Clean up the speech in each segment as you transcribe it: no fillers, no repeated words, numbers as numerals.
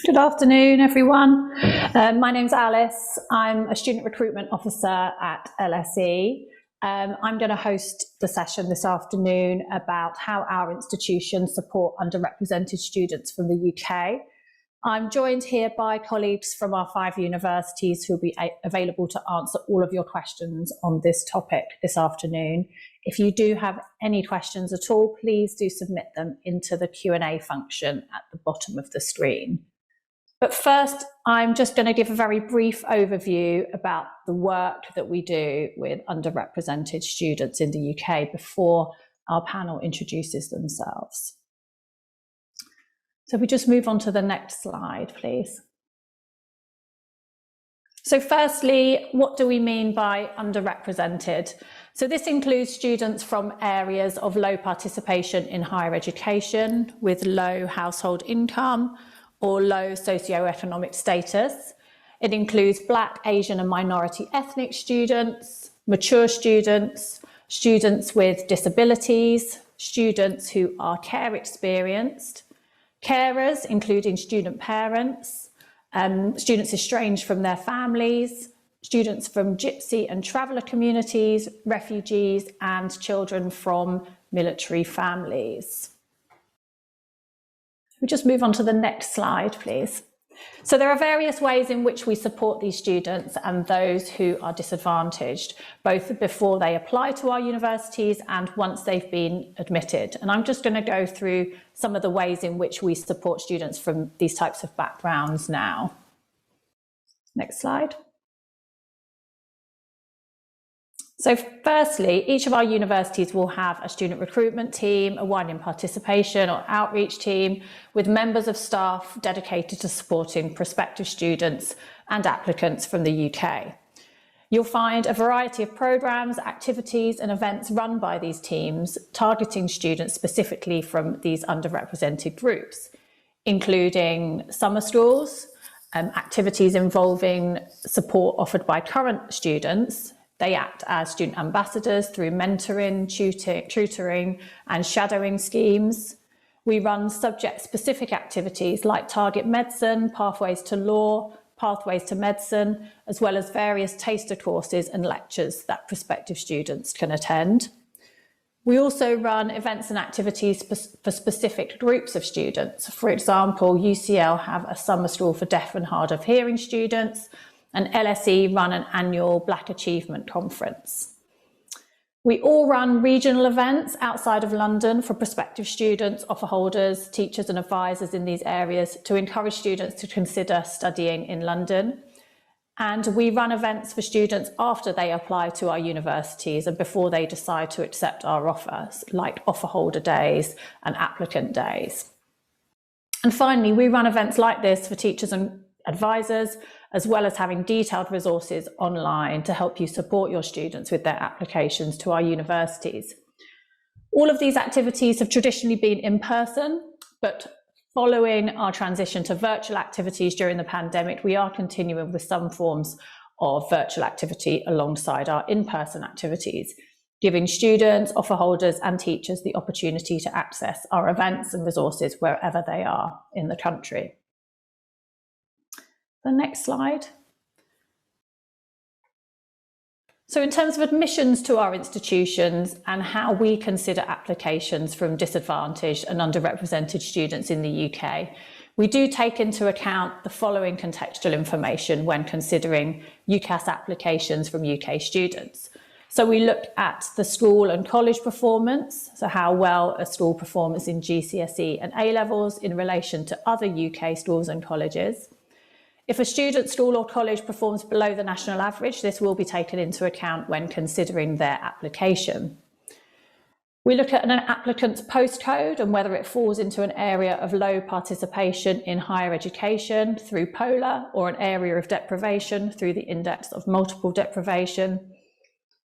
Good afternoon, everyone. My name's Alice. I'm a student recruitment officer at LSE. I'm going to host the session this afternoon about how our institutions support underrepresented students from the UK. I'm joined here by colleagues from our 5 universities who will be available to answer all of your questions on this topic this afternoon. If you do have any questions at all, please do submit them into the Q&A function at the bottom of the screen. But first, I'm just going to give a very brief overview about the work that we do with underrepresented students in the UK before our panel introduces themselves. So if we just move on to the next slide, please. So firstly, what do we mean by underrepresented? So this includes students from areas of low participation in higher education, with low household income, or low socioeconomic status. It includes Black, Asian and minority ethnic students, mature students, students with disabilities, students who are care experienced, carers, including student parents, students estranged from their families, students from gypsy and traveller communities, refugees, and children from military families. We just move on to the next slide, please. So there are various ways in which we support these students and those who are disadvantaged, both before they apply to our universities and once they've been admitted. And I'm just going to go through some of the ways in which we support students from these types of backgrounds now. Next slide. So firstly, each of our universities will have a student recruitment team, a widening participation or outreach team with members of staff dedicated to supporting prospective students and applicants from the UK. You'll find a variety of programmes, activities and events run by these teams targeting students specifically from these underrepresented groups, including summer schools, activities involving support offered by current students. They act as student ambassadors through mentoring, tutoring and shadowing schemes. We run subject-specific activities like Target Medicine, Pathways to Law, Pathways to Medicine, as well as various taster courses and lectures that prospective students can attend. We also run events and activities for specific groups of students. For example, UCL have a summer school for deaf and hard of hearing students, and LSE run an annual Black Achievement Conference. We all run regional events outside of London for prospective students, offer holders, teachers and advisors in these areas to encourage students to consider studying in London. And we run events for students after they apply to our universities and before they decide to accept our offers, like offer holder days and applicant days. And finally, we run events like this for teachers and advisors, as well as having detailed resources online to help you support your students with their applications to our universities. All of these activities have traditionally been in person, but following our transition to virtual activities during the pandemic, we are continuing with some forms of virtual activity alongside our in-person activities, giving students, offer holders and teachers the opportunity to access our events and resources wherever they are in the country. The next slide. So in terms of admissions to our institutions and how we consider applications from disadvantaged and underrepresented students in the UK, we do take into account the following contextual information when considering UCAS applications from UK students. So we look at the school and college performance, so how well a school performs in GCSE and A-levels in relation to other UK schools and colleges. If a student, school or college performs below the national average, this will be taken into account when considering their application. We look at an applicant's postcode and whether it falls into an area of low participation in higher education through POLAR or an area of deprivation through the index of multiple deprivation.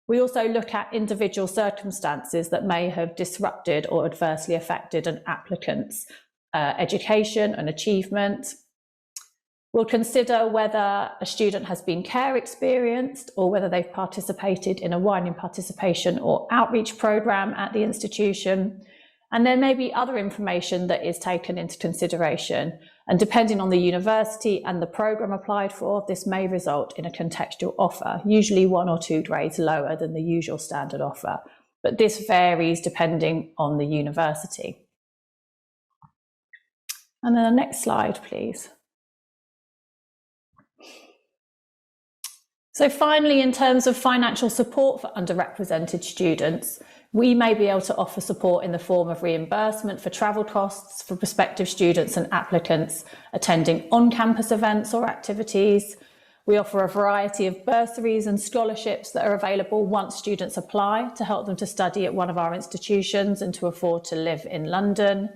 We also look at individual circumstances that may have disrupted or adversely affected an applicant's education and achievement. We'll consider whether a student has been care experienced or whether they've participated in a widening participation or outreach programme at the institution. And there may be other information that is taken into consideration. And depending on the university and the programme applied for, this may result in a contextual offer, usually 1 or 2 grades lower than the usual standard offer. But this varies depending on the university. And then the next slide, please. So finally, in terms of financial support for underrepresented students, we may be able to offer support in the form of reimbursement for travel costs for prospective students and applicants attending on-campus events or activities. We offer a variety of bursaries and scholarships that are available once students apply to help them to study at one of our institutions and to afford to live in London.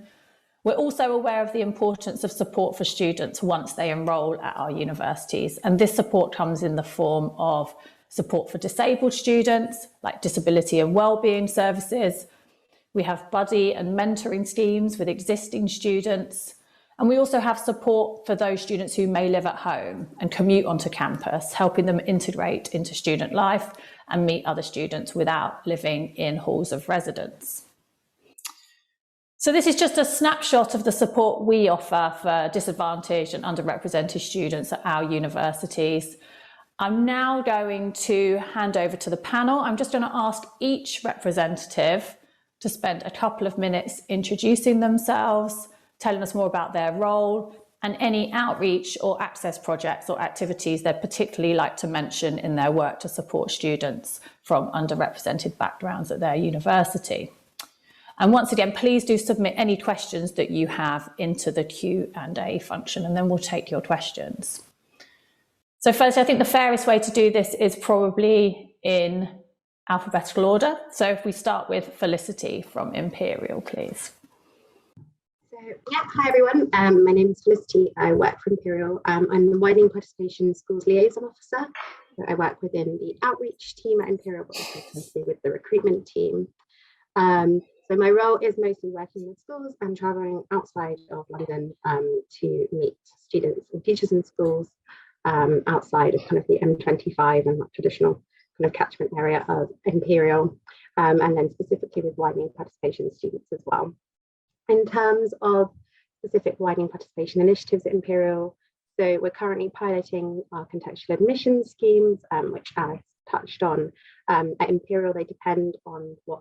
We're also aware of the importance of support for students once they enrol at our universities, and this support comes in the form of support for disabled students, like disability and wellbeing services. We have buddy and mentoring schemes with existing students, and we also have support for those students who may live at home and commute onto campus, helping them integrate into student life and meet other students without living in halls of residence. So this is just a snapshot of the support we offer for disadvantaged and underrepresented students at our universities. I'm now going to hand over to the panel. I'm just going to ask each representative to spend a couple of minutes introducing themselves, telling us more about their role and any outreach or access projects or activities they'd particularly like to mention in their work to support students from underrepresented backgrounds at their university. And once again, please do submit any questions that you have into the Q&A function, and then we'll take your questions. So first, I think the fairest way to do this is probably in alphabetical order. So if we start with Felicity from Imperial, please. So, yeah, hi everyone. My name is Felicity. I work for Imperial. I'm the Widening Participation Schools Liaison Officer. So I work within the outreach team at Imperial, but also closely with the recruitment team. So my role is mostly working with schools and travelling outside of London to meet students and teachers in schools outside of kind of the M25 and that traditional kind of catchment area of Imperial, and then specifically with widening participation students as well. In terms of specific widening participation initiatives at Imperial, so we're currently piloting our contextual admission schemes, which Alice touched on. At Imperial, they depend on what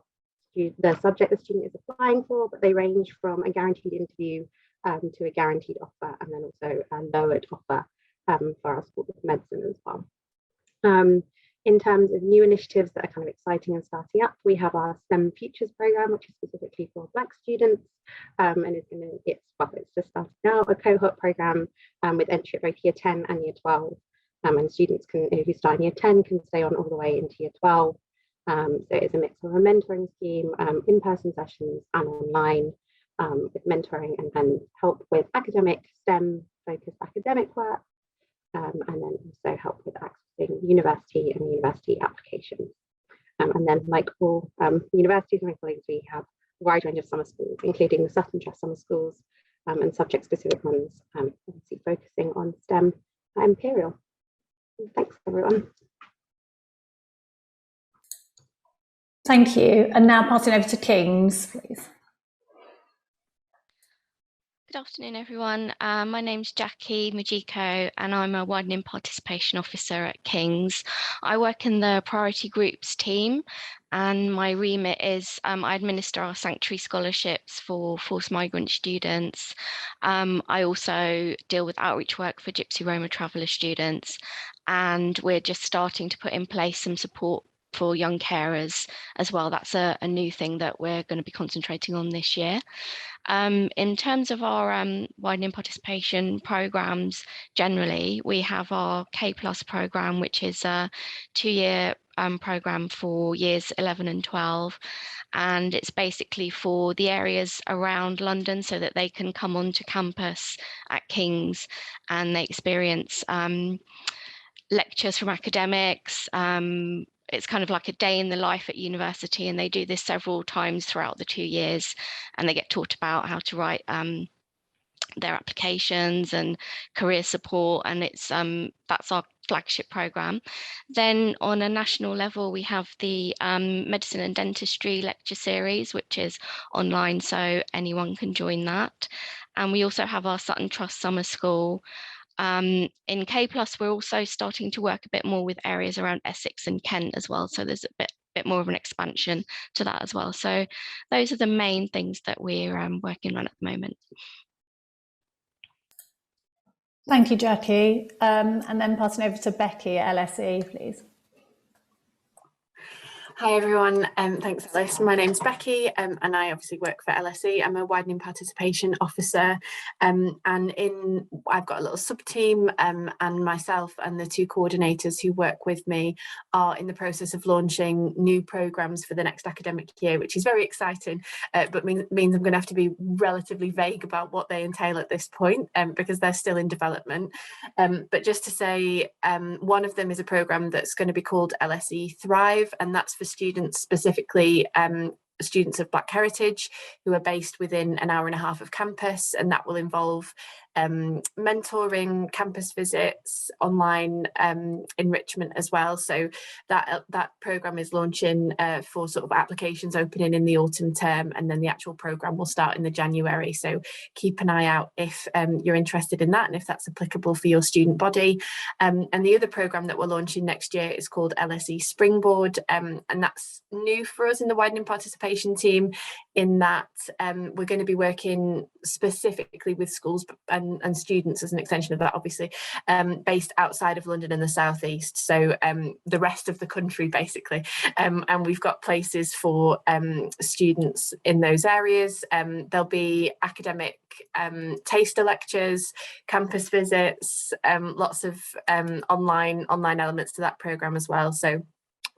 the subject the student is applying for, but they range from a guaranteed interview to a guaranteed offer, and then also a lowered offer for our School of Medicine as well. In terms of new initiatives that are kind of exciting and starting up, we have our STEM Futures program, which is specifically for Black students, and it's just started now, a cohort program with entry at both year 10 and year 12, and students who start in year 10 can stay on all the way into year 12. So it's a mix of a mentoring scheme, in-person sessions and online, with mentoring and then help with academic STEM-focused academic work, and then also help with accessing university and university applications. And then, like all universities and my colleagues, we have a wide range of summer schools, including the Sutton Trust summer schools and subject-specific ones, obviously focusing on STEM at Imperial. Thanks, everyone. Thank you. And now passing over to Kings, please. Good afternoon, everyone. My name's Jackie Majiko, and I'm a Widening Participation Officer at King's. I work in the Priority Groups team, and my remit is I administer our sanctuary scholarships for forced migrant students. I also deal with outreach work for Gypsy Roma traveller students, and we're just starting to put in place some support for young carers as well. That's a new thing that we're going to be concentrating on this year. In terms of our widening participation programs, generally, we have our K+ program, which is a 2-year program for years 11 and 12. And it's basically for the areas around London so that they can come onto campus at King's and they experience lectures from academics. It's kind of like a day in the life at university, and they do this several times throughout the 2 years, and they get taught about how to write their applications and career support. And it's that's our flagship program. Then on a national level, we have the medicine and dentistry lecture series, which is online, so anyone can join that. And we also have our Sutton Trust Summer School. In K+, we're also starting to work a bit more with areas around Essex and Kent as well. So there's a bit more of an expansion to that as well. So those are the main things that we're working on at the moment. Thank you, Jackie. And then passing over to Becky at LSE, please. Hi everyone, thanks Alice. My name's Becky and I obviously work for LSE. I'm a widening participation officer and I've got a little sub team and myself and the two coordinators who work with me are in the process of launching new programmes for the next academic year, which is very exciting, but means I'm going to have to be relatively vague about what they entail at this point because they're still in development. But just to say, one of them is a programme that's going to be called LSE Thrive, and that's for students specifically, students of Black heritage who are based within an hour and a half of campus, and that will involve mentoring, campus visits, online enrichment as well. So that programme is launching for sort of applications opening in the autumn term, and then the actual programme will start in the January. So keep an eye out if you're interested in that and if that's applicable for your student body. And the other programme that we're launching next year is called LSE Springboard, and that's new for us in the widening participation team, in that we're going to be working specifically with schools and students as an extension of that, obviously, based outside of London and the southeast, so the rest of the country basically, and we've got places for students in those areas. There'll be academic taster lectures, campus visits, lots of online elements to that programme as well. So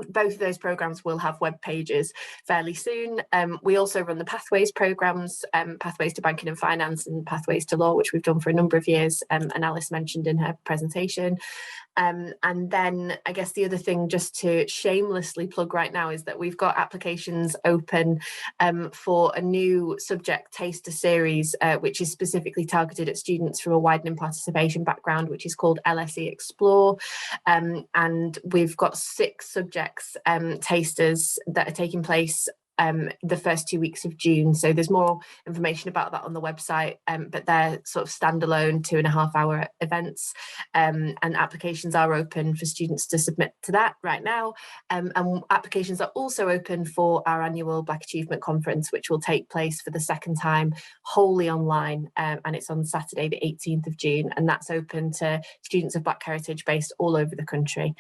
both of those programmes will have web pages fairly soon. We also run the Pathways programmes, Pathways to Banking and Finance and Pathways to Law, which we've done for a number of years, and Alice mentioned in her presentation. And then I guess the other thing just to shamelessly plug right now is that we've got applications open for a new subject taster series, which is specifically targeted at students from a widening participation background, which is called LSE Explore. And we've got 6 subjects tasters that are taking place the first 2 weeks of June. So there's more information about that on the website, but they're sort of standalone 2.5-hour events, and applications are open for students to submit to that right now. And applications are also open for our annual Black Achievement Conference, which will take place for the second time wholly online, and it's on Saturday the 18th of June, and that's open to students of Black heritage based all over the country.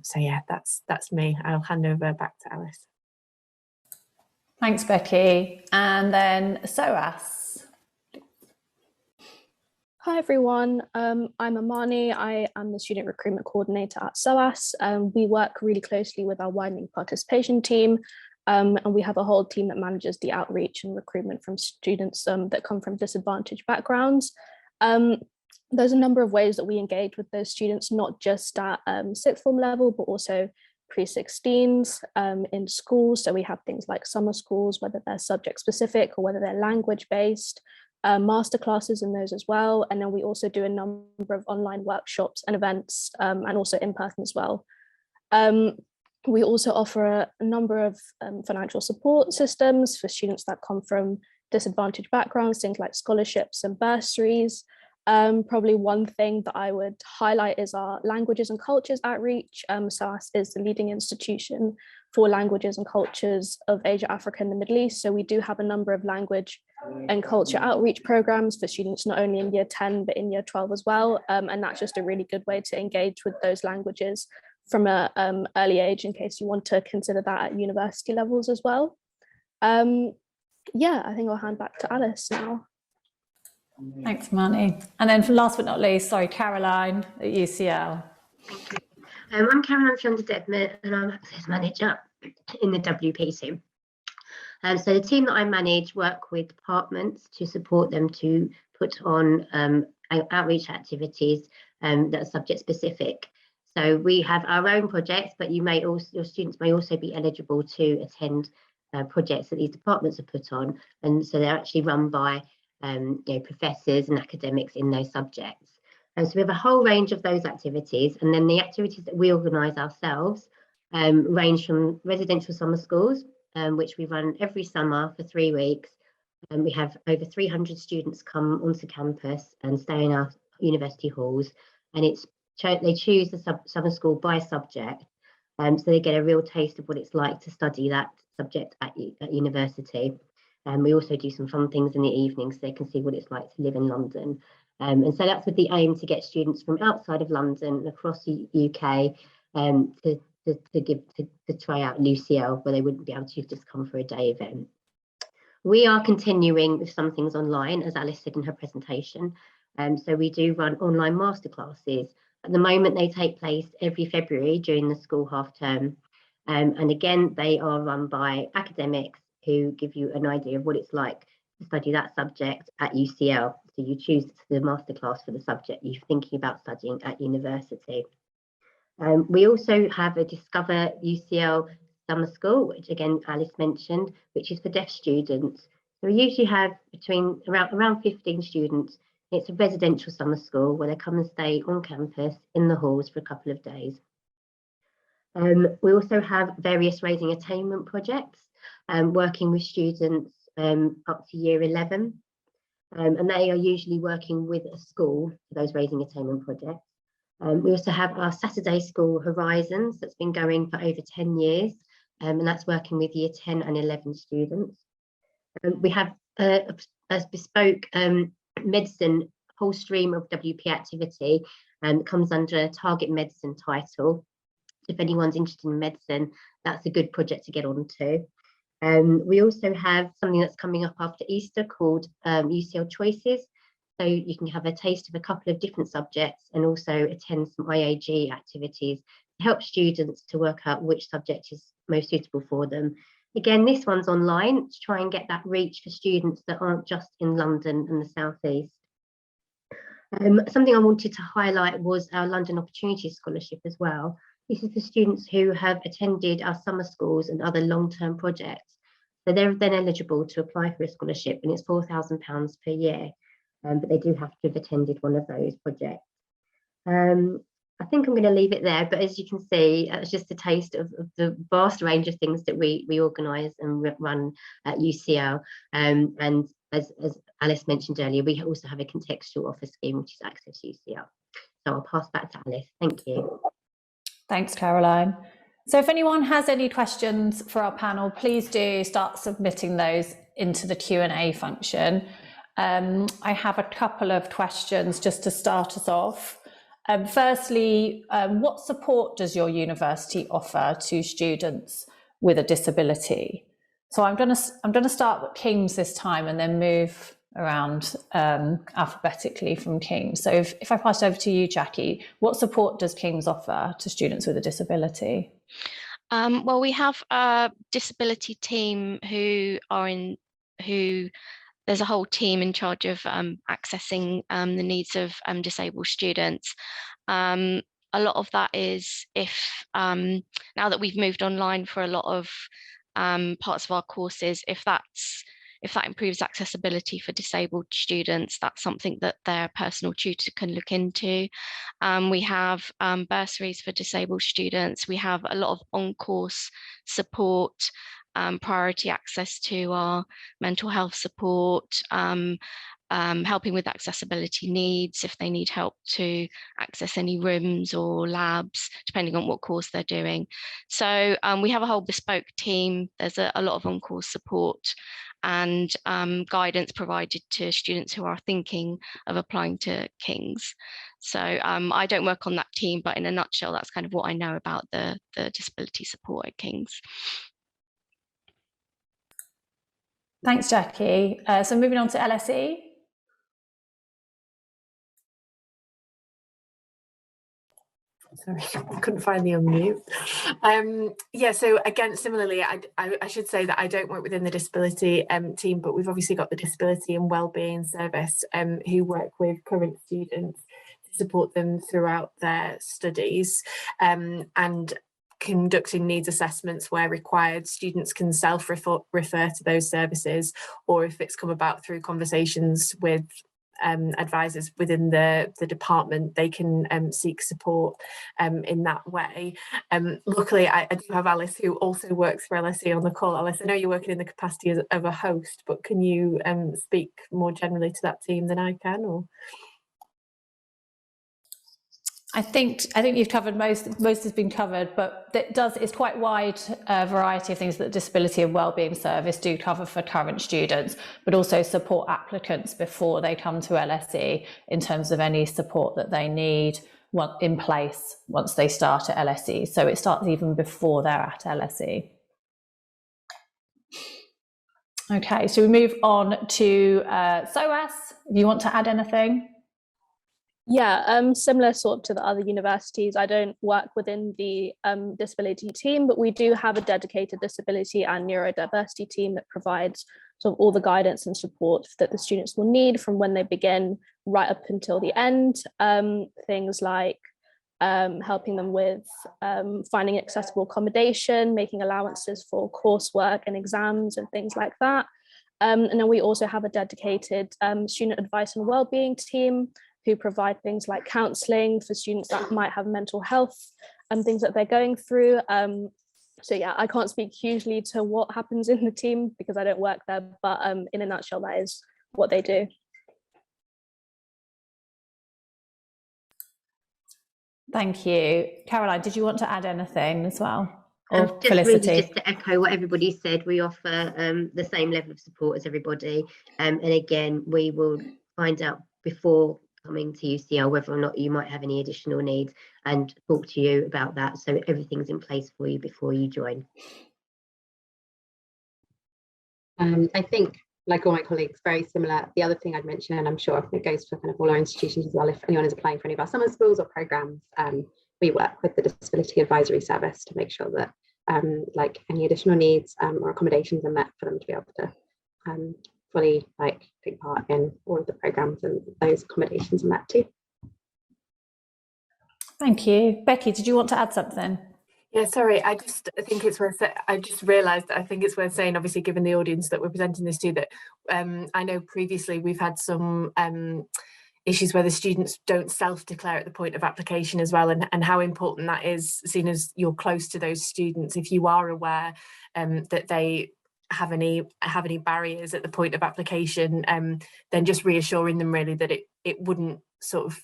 So yeah, that's me. I'll hand over back to Alice. Thanks, Becky. And then SOAS. Hi everyone, I'm Amani. I am the student recruitment coordinator at SOAS. We work really closely with our widening participation team, and we have a whole team that manages the outreach and recruitment from students that come from disadvantaged backgrounds. There's a number of ways that we engage with those students, not just at sixth form level, but also pre-16s in schools. So we have things like summer schools, whether they're subject specific or whether they're language based, masterclasses in those as well. And then we also do a number of online workshops and events, and also in person as well. We also offer a number of financial support systems for students that come from disadvantaged backgrounds, things like scholarships and bursaries. Probably one thing that I would highlight is our languages and cultures outreach. SOAS is the leading institution for languages and cultures of Asia, Africa, and the Middle East. So we do have a number of language and culture outreach programs for students, not only in year 10, but in year 12 as well. And that's just a really good way to engage with those languages from an early age, in case you want to consider that at university levels as well. Yeah, I think I'll hand back to Alice now. Thanks, Marnie. And then last but not least, sorry, Caroline at UCL. Thank you. I'm Caroline Fionder-Dedman and I'm Access Manager in the WPC. So the team that I manage work with departments to support them to put on outreach activities that are subject specific. So we have our own projects, but your students may also be eligible to attend projects that these departments have put on, and so they're actually run by professors and academics in those subjects. So we have a whole range of those activities, and then the activities that we organise ourselves range from residential summer schools, which we run every summer for 3 weeks. And we have over 300 students come onto campus and stay in our university halls, and they choose the summer school by subject, so they get a real taste of what it's like to study that subject at university. And we also do some fun things in the evening so they can see what it's like to live in London. And so that's with the aim to get students from outside of London and across the UK to try out UCL, where they wouldn't be able to just come for a day event. We are continuing with some things online, as Alice said in her presentation. So we do run online masterclasses. At the moment, they take place every February during the school half term. And again, they are run by academics who give you an idea of what it's like to study that subject at UCL. So you choose the masterclass for the subject you're thinking about studying at university. We also have a Discover UCL summer school, which again Alice mentioned, which is for deaf students. So we usually have around 15 students. It's a residential summer school where they come and stay on campus in the halls for a couple of days. We also have various raising attainment projects, working with students up to year 11. And they are usually working with a school for those raising attainment projects. We also have our Saturday School Horizons that's been going for over 10 years, and that's working with year 10 and 11 students. We have a bespoke medicine whole stream of WP activity, and comes under a target medicine title. If anyone's interested in medicine, that's a good project to get onto. We also have something that's coming up after Easter called UCL Choices. So you can have a taste of a couple of different subjects and also attend some IAG activities to help students to work out which subject is most suitable for them. Again, this one's online to try and get that reach for students that aren't just in London and the South East. Something I wanted to highlight was our London Opportunities Scholarship as well. This is for students who have attended our summer schools and other long-term projects. So they're then eligible to apply for a scholarship, and it's £4,000 per year. But they do have to have attended one of those projects. I think I'm going to leave it there, but as you can see, it's just a taste of the vast range of things that we organise and run at UCL. And as Alice mentioned earlier, we also have a contextual offer scheme, which is Access UCL. So I'll pass back to Alice. Thank you. Thanks, Caroline. So if anyone has any questions for our panel, please do start submitting those into the Q&A function. I have a couple of questions just to start us off. Firstly, what support does your university offer to students with a disability? So I'm going to start with King's this time and then move around alphabetically from King's. So if I pass over to you, Jackie, what support does King's offer to students with a disability? Well, we have a disability team there's a whole team in charge of accessing the needs of disabled students. A lot of that is now that we've moved online for a lot of parts of our courses, if that improves accessibility for disabled students, that's something that their personal tutor can look into. We have bursaries for disabled students. We have a lot of on-course support, priority access to our mental health support, helping with accessibility needs if they need help to access any rooms or labs, depending on what course they're doing. So we have a whole bespoke team. There's a lot of on-course support and guidance provided to students who are thinking of applying to King's. So I don't work on that team, but in a nutshell, that's kind of what I know about the disability support at King's. Thanks, Jackie. So moving on to LSE. Sorry, I couldn't find the unmute. Yeah, so again, similarly, I should say that I don't work within the disability team, but we've obviously got the Disability and Wellbeing Service who work with current students to support them throughout their studies, and conducting needs assessments where required. Students can self-refer to those services, or if it's come about through conversations with advisors within the department, they can seek support in that way. Luckily, I do have Alice, who also works for LSE, on the call. Alice, I know you're working in the capacity of a host, but can you speak more generally to that team than I can? Or I think you've covered most has been covered, but it's quite wide variety of things that Disability and Wellbeing Service do cover for current students, but also support applicants before they come to LSE in terms of any support that they need in place once they start at LSE. So it starts even before they're at LSE. Okay, so we move on to SOAS. If you want to add anything? Yeah, similar sort of to the other universities. I don't work within the disability team, but we do have a dedicated disability and neurodiversity team that provides sort of all the guidance and support that the students will need from when they begin right up until the end. Things like helping them with finding accessible accommodation, making allowances for coursework and exams and things like that. And then we also have a dedicated student advice and wellbeing team who provide things like counselling for students that might have mental health and things that they're going through. So yeah, I can't speak hugely to what happens in the team because I don't work there, but in a nutshell, that is what they do. Thank you. Caroline, did you want to add anything as well? Or Just Felicity? really just to echo what everybody said, we offer the same level of support as everybody. And again, we will find out before coming to UCL whether or not you might have any additional needs and talk to you about that, so everything's in place for you before you join. I think, like all my colleagues, very similar. The other thing I'd mention, and I'm sure it goes for kind of all our institutions as well, if anyone is applying for any of our summer schools or programs, we work with the Disability Advisory Service to make sure that like any additional needs or accommodations are met for them to be able to fully take part in all of the programs, and those accommodations are met too. Thank you. Becky, did you want to add something? Yeah, sorry, I think it's worth I just realised I think it's worth saying, obviously, given the audience that we're presenting this to, that I know previously we've had some issues where the students don't self-declare at the point of application as well, and how important that is, seen as you're close to those students. If you are aware that they have any barriers at the point of application, then just reassuring them really that it wouldn't sort of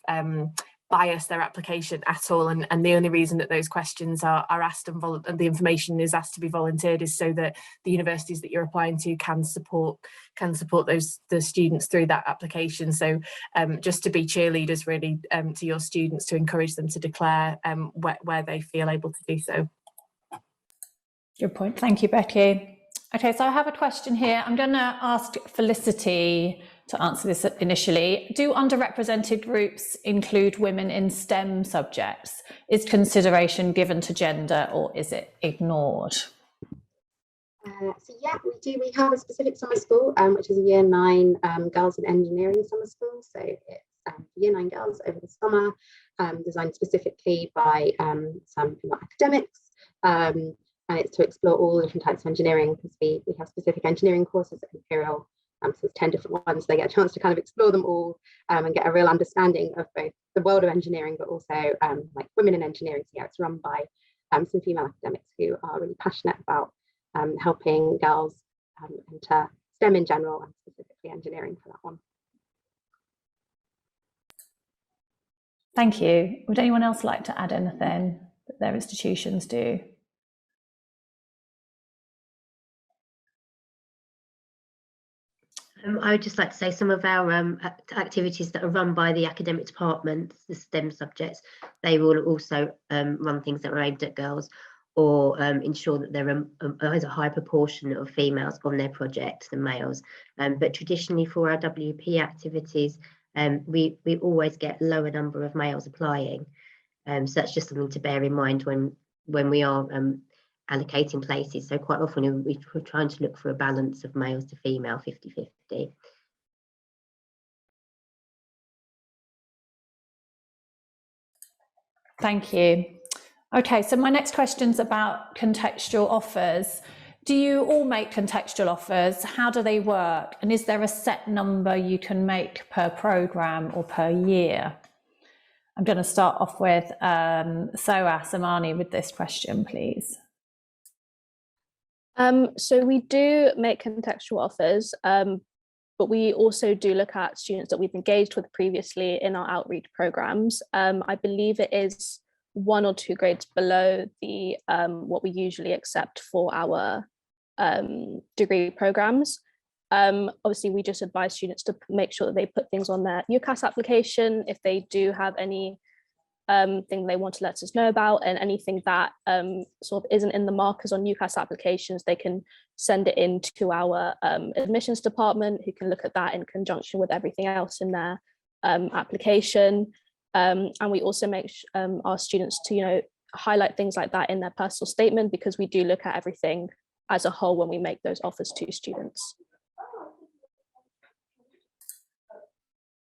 bias their application at all, and the only reason that those questions are asked and the information is asked to be volunteered is so that the universities that you're applying to can support the students through that application. So just to be cheerleaders really to your students, to encourage them to declare where they feel able to do so. Good point. Thank you, Becky. Okay, so I have a question here. I'm going to ask Felicity to answer this initially. Do underrepresented groups include women in STEM subjects? Is consideration given to gender, or is it ignored? So yeah, we do. We have a specific summer school, which is a Year 9 Girls in Engineering summer school. So it's Year 9 girls over the summer, designed specifically by some female academics. And it's to explore all different types of engineering, because we have specific engineering courses at Imperial. So there's 10 different ones. They get a chance to kind of explore them all and get a real understanding of both the world of engineering, but also like women in engineering. So yeah, it's run by some female academics who are really passionate about helping girls enter STEM in general, and specifically engineering for that one. Thank you. Would anyone else like to add anything that their institutions do? I would just like to say some of our activities that are run by the academic departments, the STEM subjects, they will also run things that are aimed at girls, or ensure that there is a high proportion of females on their projects than males. But traditionally for our WP activities, we always get lower number of males applying. So that's just something to bear in mind when we are allocating places. So quite often we're trying to look for a balance of males to female, 50-50. Thank you. Okay, so my next question is about contextual offers. Do you all make contextual offers? How do they work? And is there a set number you can make per programme or per year? I'm going to start off with SOAS Amani with this question, please. So we do make contextual offers, but we also do look at students that we've engaged with previously in our outreach programs. I believe it is 1 or 2 grades below the what we usually accept for our degree programs. Obviously, we just advise students to make sure that they put things on their UCAS application if they do have any thing they want to let us know about, and anything that sort of isn't in the markers on UCAS applications, they can send it in to our admissions department, who can look at that in conjunction with everything else in their application. And we also make our students to highlight things like that in their personal statement, because we do look at everything as a whole when we make those offers to students.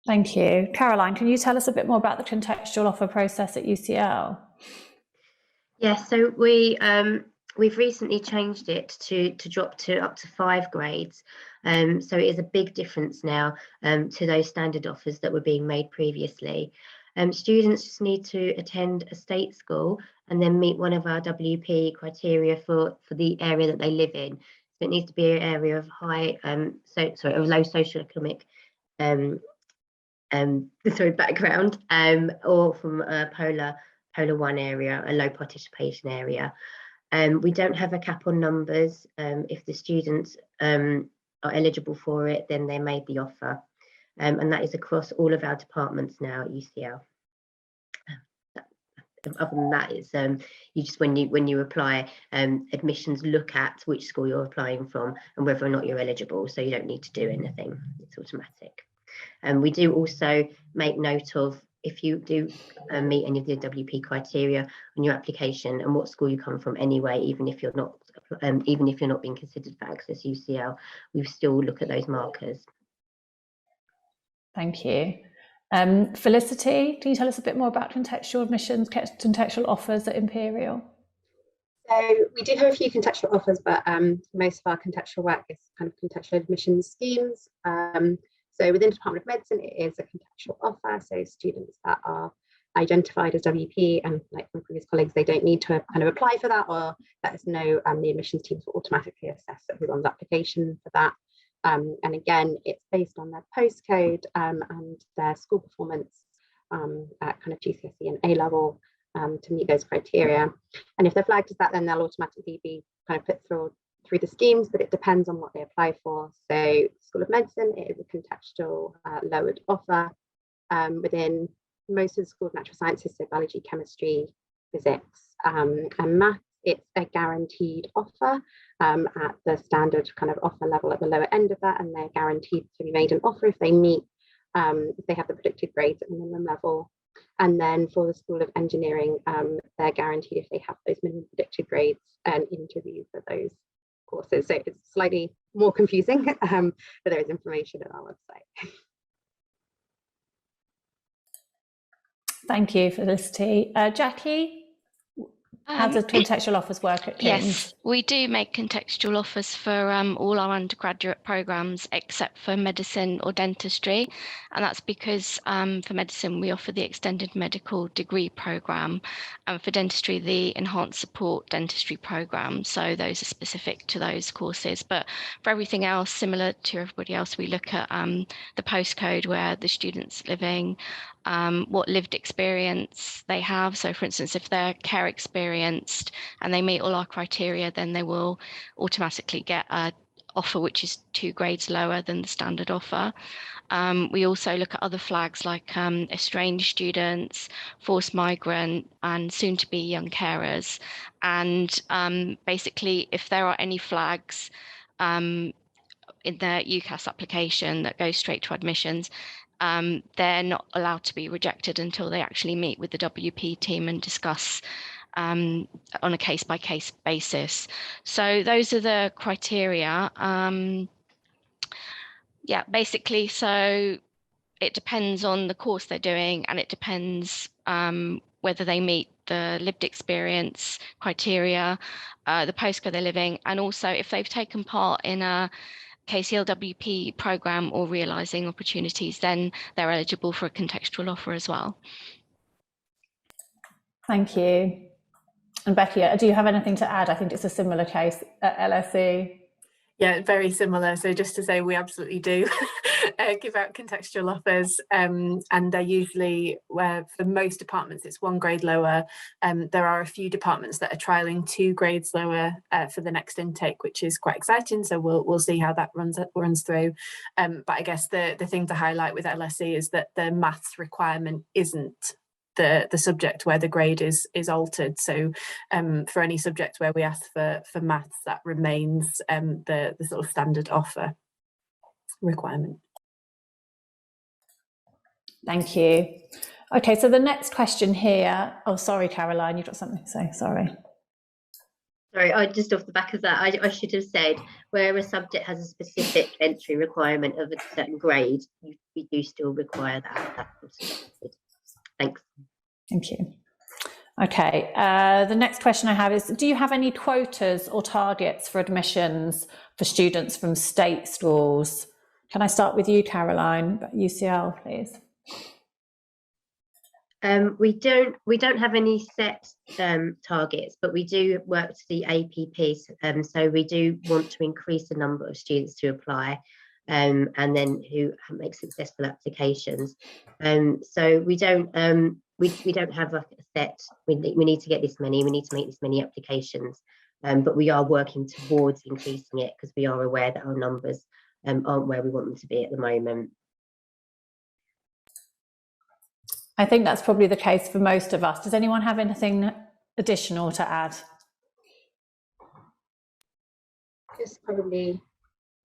Thank you. Caroline, can you tell us a bit more about the contextual offer process at UCL? Yeah, so we've recently changed it to drop to up to 5 grades. So it is a big difference now to those standard offers that were being made previously. Students just need to attend a state school and then meet one of our WP criteria for the area that they live in. So it needs to be an area of high, of low socioeconomic background, or from a polar 1 area, a low participation area. We don't have a cap on numbers. If the students are eligible for it, then they're made the offer. And that is across all of our departments now at UCL. Other than that, it's you just when you apply, admissions look at which school you're applying from and whether or not you're eligible. So you don't need to do anything; it's automatic. And we do also make note of if you do meet any of the WP criteria on your application and what school you come from anyway, even if you're not being considered for Access UCL, we still look at those markers. Thank you. Felicity, can you tell us a bit more about contextual admissions, contextual offers at Imperial? So we do have a few contextual offers, but most of our contextual work is kind of contextual admissions schemes. So within the Department of Medicine, it is a contextual offer. So students that are identified as WP, and like from previous colleagues, they don't need to kind of apply for that, or let us know, the admissions teams will automatically assess who's on the application for that. And again, it's based on their postcode and their school performance at kind of GCSE and A level to meet those criteria. And if they're flagged as that, then they'll automatically be kind of put through the schemes, but it depends on what they apply for. So School of Medicine, it is a contextual lowered offer. Within most of the School of Natural Sciences, so biology, chemistry, physics, and maths, it's a guaranteed offer at the standard kind of offer level at the lower end of that, and they're guaranteed to be made an offer if they meet, if they have the predicted grades at the minimum level. And then for the School of Engineering, they're guaranteed if they have those minimum predicted grades and interview for those courses. So it's slightly more confusing, but there is information on our website. Thank you, Felicity. Jackie, how does contextual offers work at King's? Yes, we do make contextual offers for all our undergraduate programmes except for medicine or dentistry, and that's because for medicine we offer the extended medical degree programme, and for dentistry the enhanced support dentistry programme. So those are specific to those courses, but for everything else, similar to everybody else, we look at the postcode where the student's living, what lived experience they have. So for instance, if they're care experienced and they meet all our criteria, then they will automatically get an offer which is 2 grades lower than the standard offer. We also look at other flags like estranged students, forced migrant, and soon to be young carers. And basically, if there are any flags in their UCAS application that goes straight to admissions, they're not allowed to be rejected until they actually meet with the WP team and discuss on a case-by-case basis. So those are the criteria. Yeah, basically, so it depends on the course they're doing, and it depends whether they meet the lived experience criteria, the postcode they're living, and also if they've taken part in a KCLWP program or realising opportunities, then they're eligible for a contextual offer as well. Thank you. And Becky, do you have anything to add? I think it's a similar case at LSE. Yeah, very similar. So just to say, we absolutely do give out contextual offers, and they're usually, where for most departments it's 1 grade lower. There are a few departments that are trialling 2 grades lower for the next intake, which is quite exciting. So we'll see how that runs through. But I guess the thing to highlight with LSE is that the maths requirement isn't the subject where the grade is altered. So for any subject where we ask for maths, that remains the sort of standard offer requirement. Thank you. Okay, so the next question here, oh sorry Caroline, you've got something to say, sorry. Sorry, I just off the back of that, I should have said where a subject has a specific entry requirement of a certain grade, you do still require that. Thanks. Thank you. Okay, the next question I have is, do you have any quotas or targets for admissions for students from state schools? Can I start with you, Caroline, UCL, please? We don't have any set targets, but we do work to the APPs. So we do want to increase the number of students to apply, and then who make successful applications. So we don't have like a set. We need to get this many. We need to make this many applications. But we are working towards increasing it because we are aware that our numbers aren't where we want them to be at the moment. I think that's probably the case for most of us. Does anyone have anything additional to add? Just probably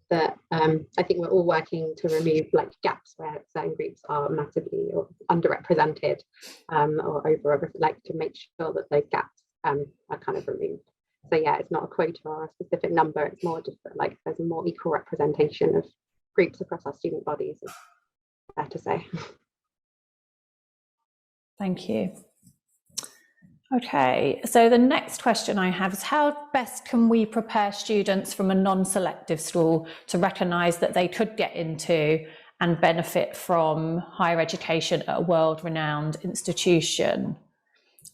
that I think we're all working to remove like gaps where certain groups are massively or underrepresented or over, like to make sure that those gaps are kind of removed. So yeah, it's not a quota or a specific number, it's more just that, like there's a more equal representation of groups across our student bodies, is fair to say. Thank you. Okay, so the next question I have is, how best can we prepare students from a non-selective school to recognise that they could get into and benefit from higher education at a world-renowned institution?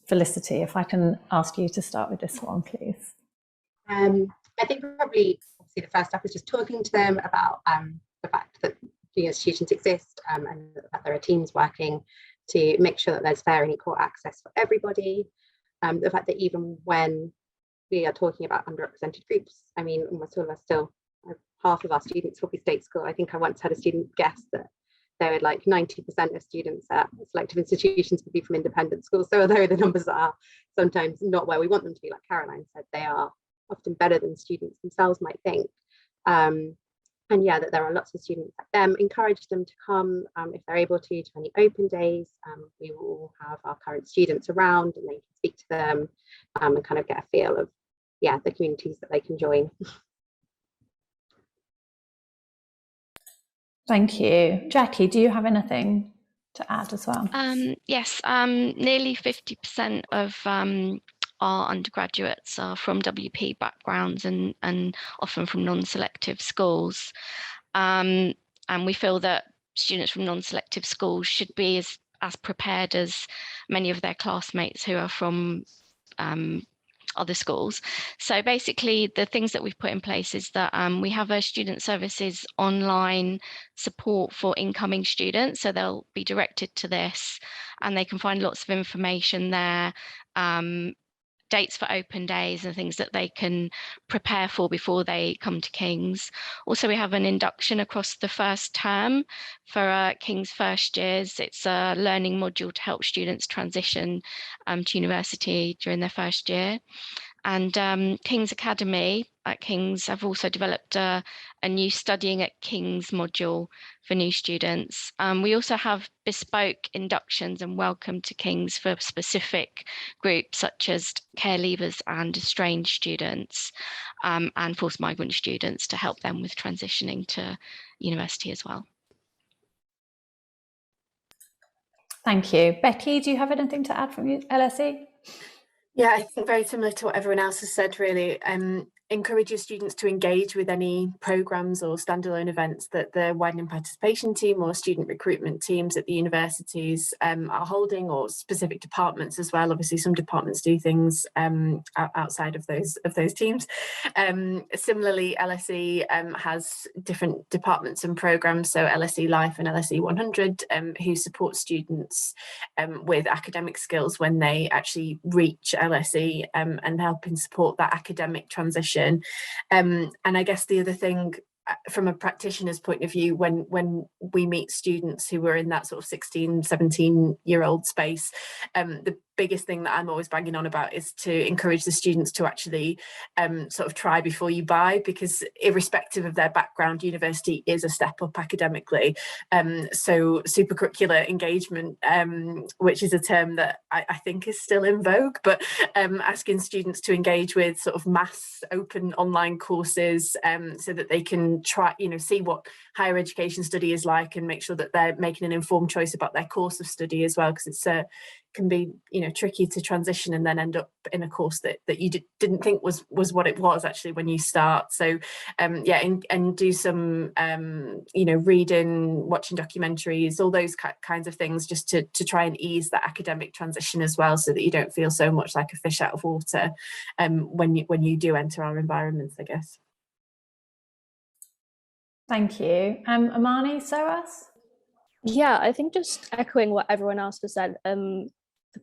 Felicity, if I can ask you to start with this one, please. I think probably obviously the first step is just talking to them about the fact that the institutions exist and that there are teams working to make sure that there's fair and equal access for everybody. The fact that even when we are talking about underrepresented groups, I mean, almost all of us still, half of our students will be state school. I think I once had a student guess that there were like 90% of students at selective institutions would be from independent schools. So although the numbers are sometimes not where we want them to be, like Caroline said, they are often better than students themselves might think. And yeah, that there are lots of students like them. Encourage them to come if they're able to any open days. We will have our current students around and they can speak to them and kind of get a feel of, yeah, the communities that they can join. Thank you. Jackie, do you have anything to add as well? Yes, nearly 50% of our undergraduates are from WP backgrounds and often from non-selective schools. And we feel that students from non-selective schools should be as prepared as many of their classmates who are from other schools. So basically the things that we've put in place is that we have a student services online support for incoming students, so they'll be directed to this and they can find lots of information there, dates for open days and things that they can prepare for before they come to King's. Also, we have an induction across the first term for King's first years. It's a learning module to help students transition to university during their first year. And King's Academy at King's have also developed a new Studying at King's module for new students. We also have bespoke inductions and welcome to King's for specific groups such as care leavers and estranged students and forced migrant students to help them with transitioning to university as well. Thank you. Becky, do you have anything to add from you, LSE? Yeah, I think very similar to what everyone else has said, really. Encourage your students to engage with any programmes or standalone events that the widening participation team or student recruitment teams at the universities are holding, or specific departments as well. Obviously, some departments do things outside of those teams. Similarly, LSE has different departments and programmes, so LSE Life and LSE 100, who support students with academic skills when they actually reach LSE, and helping support that academic transition. And I guess the other thing, from a practitioner's point of view, when we meet students who are in that sort of 16, 17-year-old space, the biggest thing that I'm always banging on about is to encourage the students to actually sort of try before you buy, because irrespective of their background, university is a step up academically. So supercurricular engagement, which is a term that I think is still in vogue, but asking students to engage with sort of mass open online courses, so that they can try, see what higher education study is like, and make sure that they're making an informed choice about their course of study as well, because it's can be tricky to transition and then end up in a course that you didn't think was what it was actually when you start. So yeah, and do some reading, watching documentaries, all those kinds of things, just to try and ease that academic transition as well, so that you don't feel so much like a fish out of water when you do enter our environments, I guess. Thank you. Amani, SOAS? Yeah, I think just echoing what everyone else has said,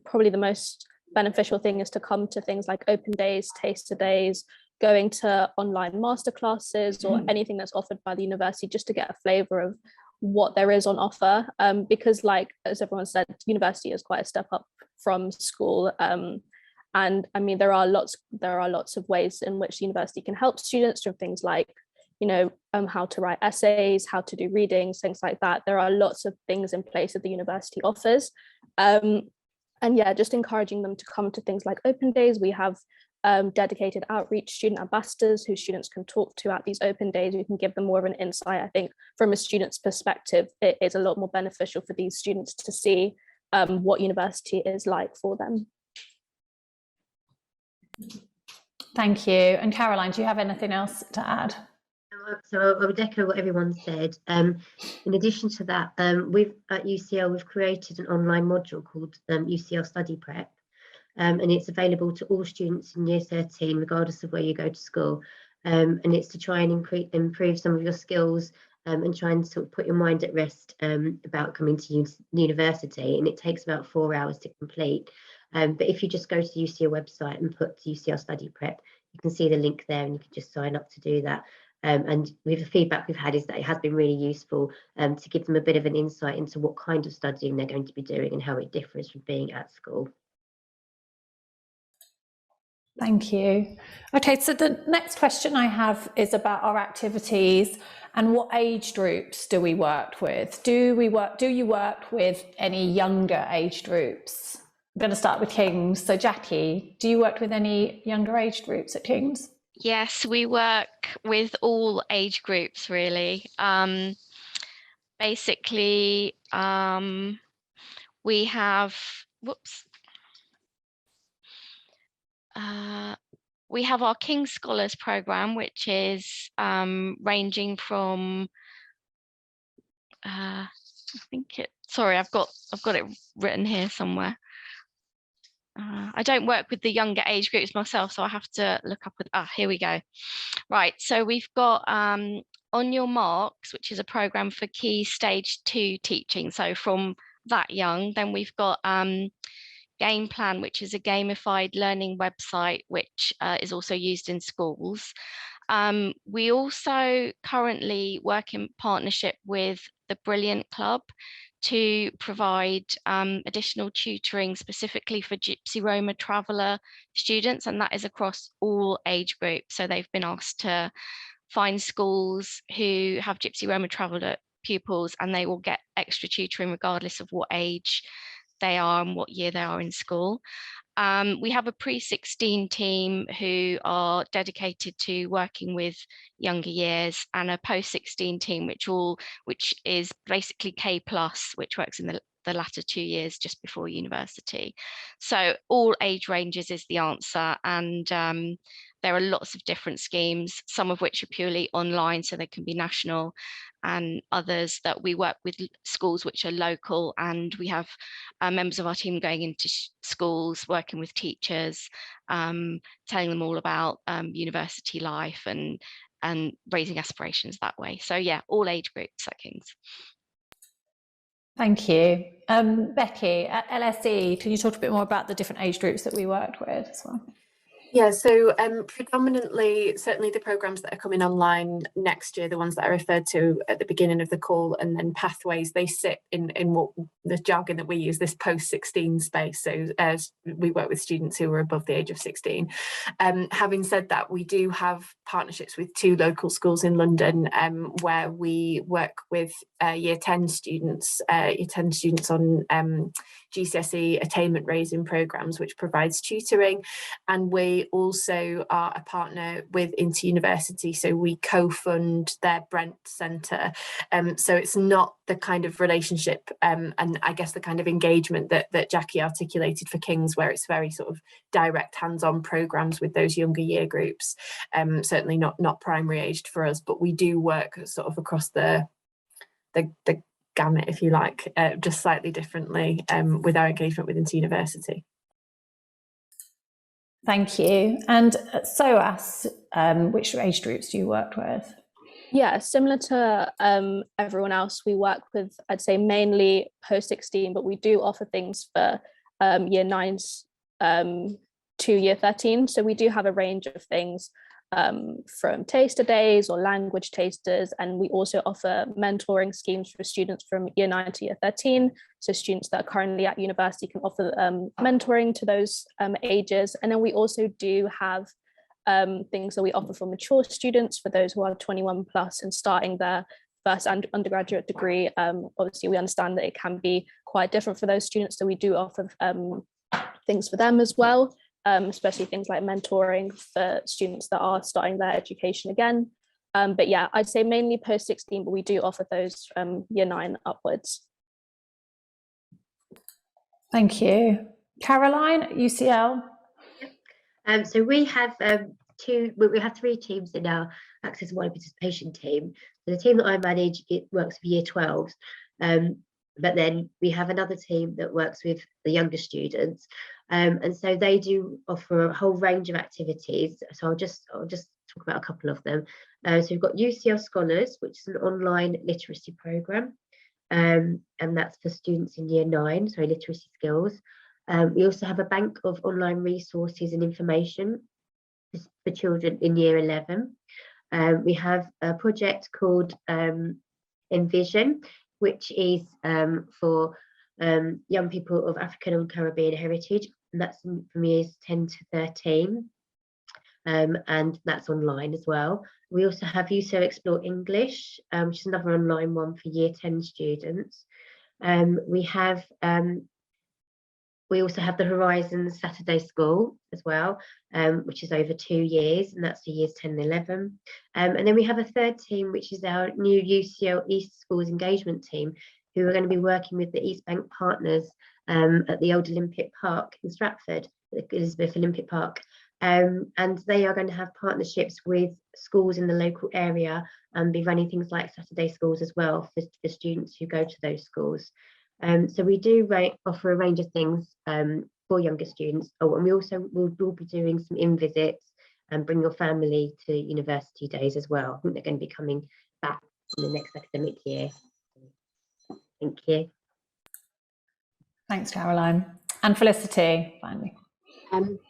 probably the most beneficial thing is to come to things like open days, taster days, going to online masterclasses or anything that's offered by the university, just to get a flavour of what there is on offer. Because, like as everyone said, university is quite a step up from school. And I mean, there are lots of ways in which the university can help students, from things like how to write essays, how to do readings, things like that. There are lots of things in place that the university offers. And yeah, just encouraging them to come to things like open days. We have dedicated outreach student ambassadors who students can talk to at these open days. We can give them more of an insight. I think from a student's perspective, it is a lot more beneficial for these students to see what university is like for them. Thank you. And Caroline, do you have anything else to add? So I would echo what everyone said. In addition to that, we've at UCL, we've created an online module called UCL Study Prep, and it's available to all students in year 13, regardless of where you go to school. And it's to try and improve some of your skills, and try and sort of put your mind at rest about coming to university. And it takes about 4 hours to complete. But if you just go to the UCL website and put UCL Study Prep, you can see the link there, and you can just sign up to do that. And with the feedback we've had is that it has been really useful to give them a bit of an insight into what kind of studying they're going to be doing and how it differs from being at school. Thank you. Okay, so the next question I have is about our activities and what age groups do we work with? Do you work with any younger age groups? I'm going to start with King's. So Jackie, do you work with any younger age groups at King's? Yes, we work with all age groups, really. Basically, we have, we have our King's Scholars program, which is ranging from, I think sorry, I've got it written here somewhere. I don't work with the younger age groups myself, so I have to look up here we go. Right, so we've got On Your Marks, which is a program for Key Stage 2 teaching, so from that young. Then we've got Game Plan, which is a gamified learning website, which is also used in schools. We also currently work in partnership with the Brilliant Club to provide additional tutoring specifically for Gypsy Roma Traveller students, and that is across all age groups. So they've been asked to find schools who have Gypsy Roma Traveller pupils, and they will get extra tutoring regardless of what age they are and what year they are in school. We have a pre-16 team who are dedicated to working with younger years, and a post-16 team which is basically K+, which works in the the latter 2 years just before university. So all age ranges is the answer, and there are lots of different schemes, some of which are purely online, so they can be national, and others that we work with schools which are local, and we have members of our team going into schools, working with teachers, telling them all about university life and raising aspirations that way. So yeah, all age groups at King's. Thank you. Becky, at LSE, can you talk a bit more about the different age groups that we worked with as well? Yeah, so predominantly, certainly the programmes that are coming online next year, the ones that I referred to at the beginning of the call, and then pathways, they sit in what the jargon that we use, this post-16 space. So as we work with students who are above the age of 16. Having said that, we do have partnerships with 2 local schools in London where we work with year 10 students on GCSE attainment raising programmes, which provides tutoring, and we also are a partner with InterUniversity, so we co-fund their Brent Centre. So it's not the kind of relationship and I guess the kind of engagement that Jackie articulated for King's, where it's very sort of direct hands-on programmes with those younger year groups. Certainly not primary aged for us, but we do work sort of across the gamut, if you like, just slightly differently with our engagement with InterUniversity. Thank you. And at SOAS, which age groups do you work with? Yeah, similar to everyone else, we work with, I'd say, mainly post-16, but we do offer things for year 9s to year 13. So we do have a range of things from taster days or language tasters, and we also offer mentoring schemes for students from year 9 to year 13. So students that are currently at university can offer mentoring to those ages. And then we also do have things that we offer for mature students, for those who are 21 plus and starting their first undergraduate degree. Obviously, we understand that it can be quite different for those students, so we do offer things for them as well, especially things like mentoring for students that are starting their education again. But yeah, I'd say mainly post-16, but we do offer those year 9 upwards. Thank you. Caroline, UCL. So we have we have 3 teams in our Access and Wider Participation team. So the team that I manage, it works with year 12s, but then we have another team that works with the younger students, and so they do offer a whole range of activities. So I'll just talk about a couple of them. So we've got UCL Scholars, which is an online literacy program, and that's for students in year 9, so literacy skills. We also have a bank of online resources and information for children in year 11. We have a project called Envision, which is for young people of African and Caribbean heritage, and that's from years 10 to 13. And that's online as well. We also have UCL Explore English, which is another online one for year 10 students. We also have the Horizons Saturday School as well, which is over 2 years, and that's for years 10 and 11. And then we have a third team, which is our new UCL East Schools Engagement team, who are going to be working with the East Bank partners at the old Olympic Park in Stratford, the Elizabeth Olympic Park. And they are going to have partnerships with schools in the local area and be running things like Saturday schools as well for students who go to those schools. So we do offer a range of things for younger students. Oh, and we also will be doing some in-visits and bring your family to university days as well. I think they're going to be coming back in the next academic year. Thank you. Thanks, Caroline. And Felicity, finally.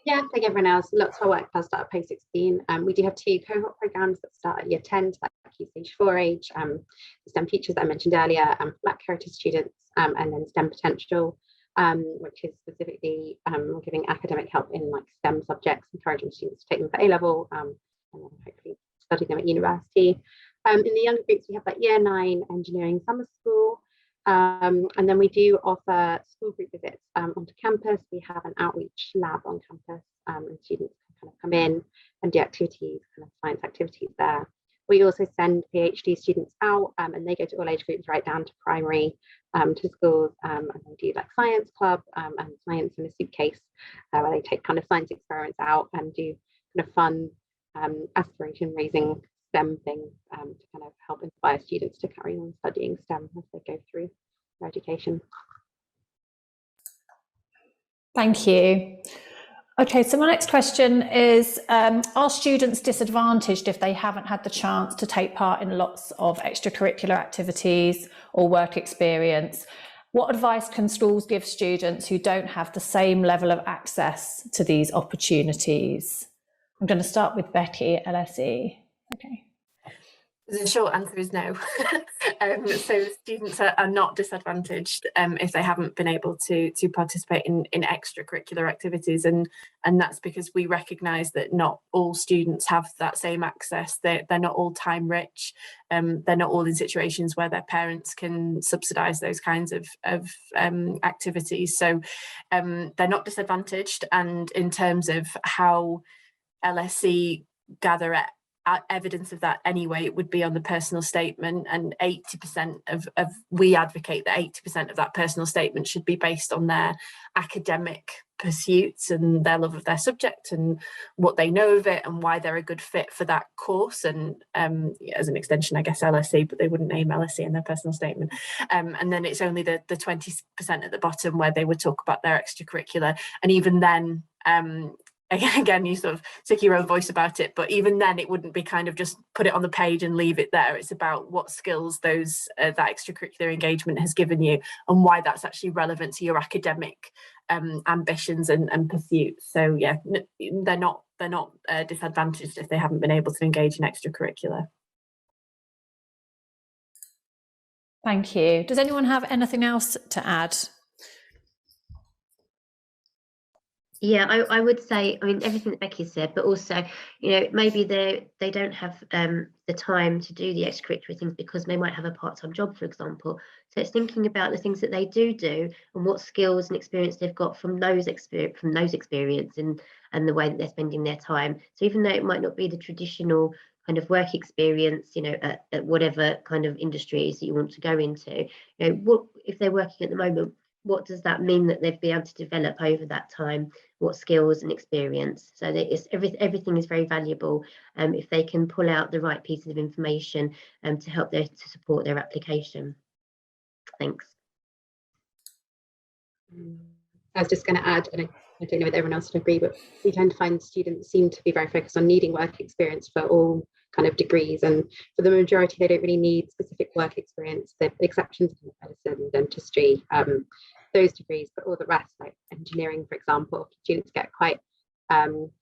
Yeah, like everyone else, lots of our work does start at post-16. We do have 2 cohort programs that start at year 10 to that key stage 4 age. The STEM features that I mentioned earlier, Black heritage students, and then STEM potential, which is specifically giving academic help in like STEM subjects, encouraging students to take them for A-level, and then hopefully study them at university. In the younger groups, we have that year 9 engineering summer school. And then we do offer school group visits onto campus. We have an outreach lab on campus, and students can kind of come in and do activities, kind of science activities there. We also send PhD students out and they go to all age groups right down to primary, to schools, and they do like science club and science in a suitcase, where they take kind of science experiments out and do kind of fun aspiration raising STEM things to kind of help inspire students to carry on studying STEM as they go through their education. Thank you. Okay, so my next question is, are students disadvantaged if they haven't had the chance to take part in lots of extracurricular activities or work experience? What advice can schools give students who don't have the same level of access to these opportunities? I'm going to start with Becky at LSE. Okay. The short answer is no. So students are not disadvantaged if they haven't been able to participate in extracurricular activities, and that's because we recognise that not all students have that same access. They're not all time rich. They're not all in situations where their parents can subsidise those kinds of activities. So they're not disadvantaged. And in terms of how LSE gather evidence of that anyway, it would be on the personal statement, and 80% of we advocate that 80% of that personal statement should be based on their academic pursuits and their love of their subject and what they know of it and why they're a good fit for that course, and as an extension I guess LSE, but they wouldn't name LSE in their personal statement, and then it's only the 20% at the bottom where they would talk about their extracurricular, and even then again, you sort of stick your own voice about it, but even then it wouldn't be kind of just put it on the page and leave it there. It's about what skills those that extracurricular engagement has given you and why that's actually relevant to your academic ambitions and pursuits. So yeah, they're not disadvantaged if they haven't been able to engage in extracurricular. Thank you. Does anyone have anything else to add? Yeah, I would say, I mean, everything that Becky said, but also, you know, maybe they don't have the time to do the extracurricular things because they might have a part-time job, for example. So it's thinking about the things that they do and what skills and experience they've got from those experience and the way that they're spending their time. So even though it might not be the traditional kind of work experience, you know, at whatever kind of industry it is that you want to go into, you know, what if they're working at the moment, what does that mean that they've been able to develop over that time? What skills and experience? So that it's everything is very valuable if they can pull out the right pieces of information to help to support their application. Thanks. I was just going to add, and I don't know whether everyone else would agree, but we tend to find students seem to be very focused on needing work experience for all kind of degrees, and for the majority they don't really need specific work experience. The exceptions are medicine, dentistry, those degrees, but all the rest, like engineering, for example, students get quite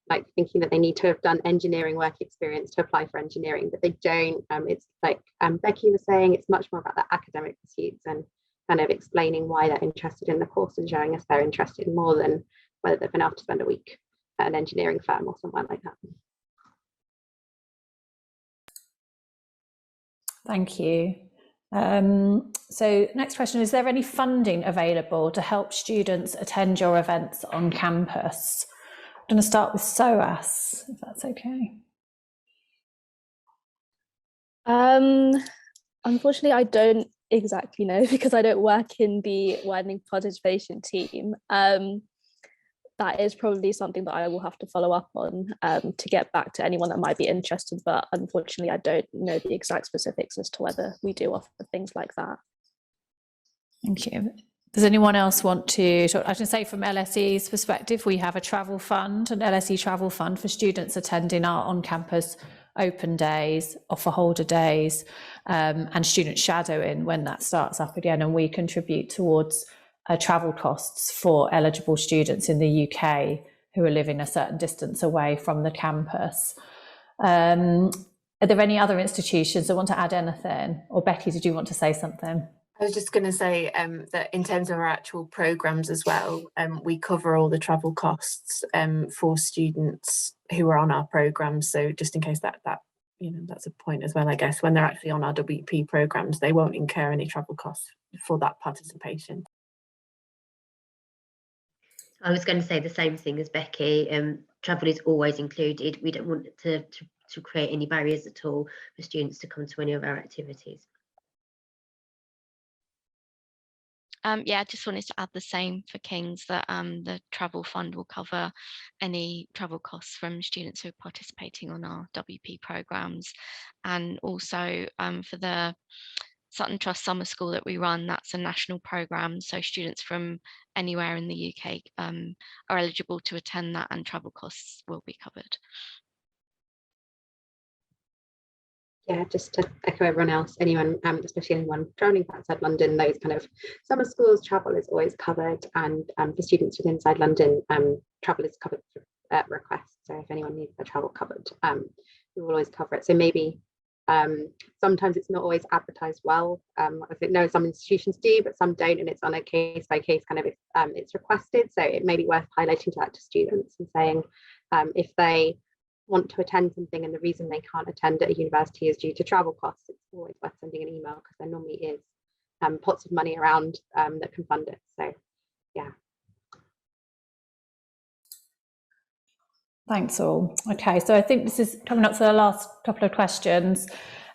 like thinking that they need to have done engineering work experience to apply for engineering, but they don't. It's like Becky was saying, it's much more about the academic pursuits and kind of explaining why they're interested in the course and showing us they're interested more than whether they've been able to spend a week at an engineering firm or somewhere like that. Thank you. So next question, is there any funding available to help students attend your events on campus? I'm going to start with SOAS, if that's okay. Unfortunately, I don't exactly know because I don't work in the widening participation team. That is probably something that I will have to follow up on to get back to anyone that might be interested, but unfortunately I don't know the exact specifics as to whether we do offer things like that. Thank you. Does anyone else want to talk? I can say from LSE's perspective, we have a travel fund, an LSE travel fund for students attending our on-campus open days, offer holder days, and student shadowing when that starts up again, and we contribute towards travel costs for eligible students in the UK who are living a certain distance away from the campus. Are there any other institutions that want to add anything? Or Becky, did you want to say something? I was just going to say that in terms of our actual programmes as well, we cover all the travel costs for students who are on our programmes. So just in case that you know, that's a point as well, I guess, when they're actually on our WP programmes, they won't incur any travel costs for that participation. I was going to say the same thing as Becky. Travel is always included. We don't want to to create any barriers at all for students to come to any of our activities. Yeah, I just wanted to add the same for King's, that the travel fund will cover any travel costs from students who are participating on our WP programs. And also for the Sutton Trust Summer School that we run, that's a national program. So students from anywhere in the UK are eligible to attend that, and travel costs will be covered. Yeah, just to echo everyone else, anyone, especially anyone travelling outside London, those kind of summer schools, travel is always covered, and for students within inside London, travel is covered at request. So if anyone needs their travel covered, we will always cover it. So maybe sometimes it's not always advertised well. I think no, some institutions do, but some don't, and it's on a case by case kind of if it's requested. So it may be worth highlighting that to students and saying if they want to attend something and the reason they can't attend at a university is due to travel costs, it's always worth sending an email, because there normally is pots of money around that can fund it. So yeah. Thanks all. Okay, so I think this is coming up to the last couple of questions.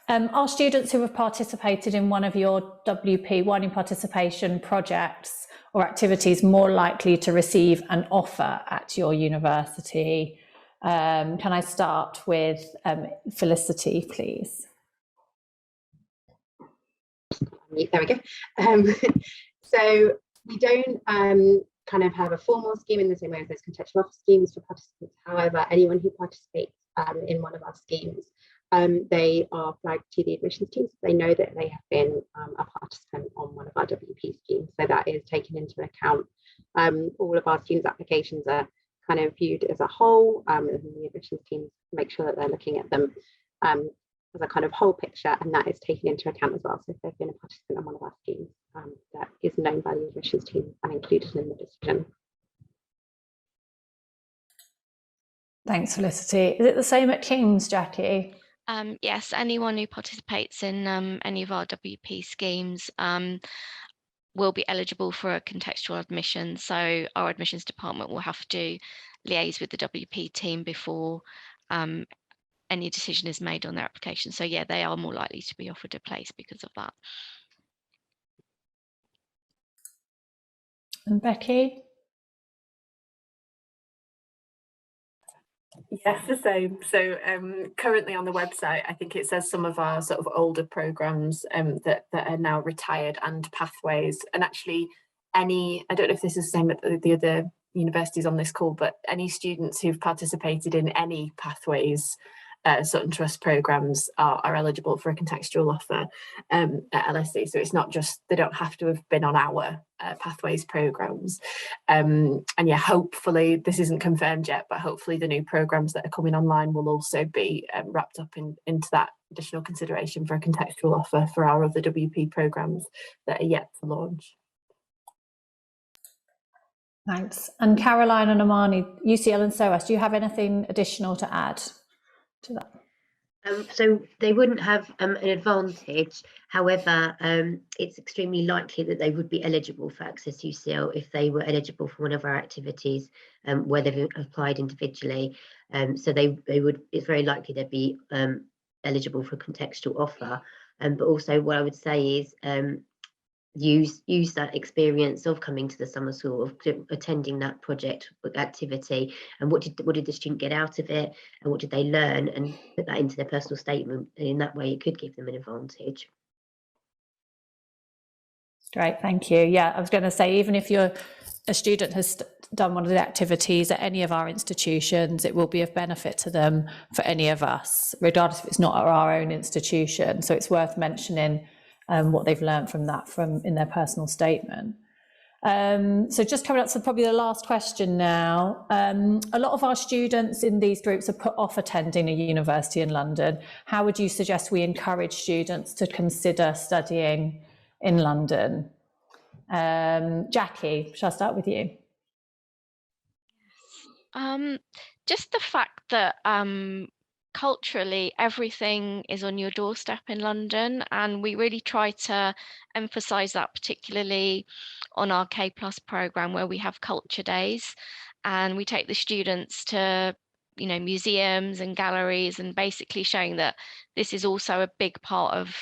Are students who have participated in one of your WP widening participation projects or activities more likely to receive an offer at your university? Can I start with Felicity, please? There we go. So we don't kind of have a formal scheme in the same way as those contextual offer schemes for participants. However, anyone who participates in one of our schemes, they are flagged to the admissions team, so they know that they have been a participant on one of our WP schemes. So that is taken into account. All of our students' applications are kind of viewed as a whole, and the admissions teams make sure that they're looking at them as a kind of whole picture, and that is taken into account as well. So if they've been a participant on one of our schemes, that is known by the admissions team and included in the decision. Thanks, Felicity. Is it the same at King's, Jackie? Yes, anyone who participates in any of our WP schemes will be eligible for a contextual admission. So our admissions department will have to liaise with the WP team before any decision is made on their application. So yeah, they are more likely to be offered a place because of that. And Becky? Yes, the same. So currently on the website, I think it says some of our sort of older programs that are now retired and pathways. And actually I don't know if this is the same at the other universities on this call, but any students who've participated in any pathways Sutton Trust programs are eligible for a contextual offer at LSE. So it's not just, they don't have to have been on our pathways programs. And yeah, hopefully, this isn't confirmed yet, but hopefully the new programs that are coming online will also be wrapped up into that additional consideration for a contextual offer for our other WP programs that are yet to launch. Thanks. And Caroline and Amani, UCL and SOAS, do you have anything additional to add to that? So they wouldn't have an advantage. However, it's extremely likely that they would be eligible for Access UCL if they were eligible for one of our activities where they've applied individually. So they would. It's very likely they'd be eligible for a contextual offer. But also, what I would say is use that experience of coming to the summer school, of attending that project activity, and what did the student get out of it, and what did they learn, and put that into their personal statement, and in that way it could give them an advantage. Great, thank you. Yeah, I was going to say, even if a student has done one of the activities at any of our institutions, it will be of benefit to them for any of us, regardless if it's not at our own institution. So it's worth mentioning what they've learned from that in their personal statement. So just coming up to probably the last question now. A lot of our students in these groups are put off attending a university in London. How would you suggest we encourage students to consider studying in London? Jackie, shall I start with you? Just the fact that culturally everything is on your doorstep in London, and we really try to emphasize that, particularly on our K+ program where we have culture days, and we take the students to museums and galleries, and basically showing that this is also a big part of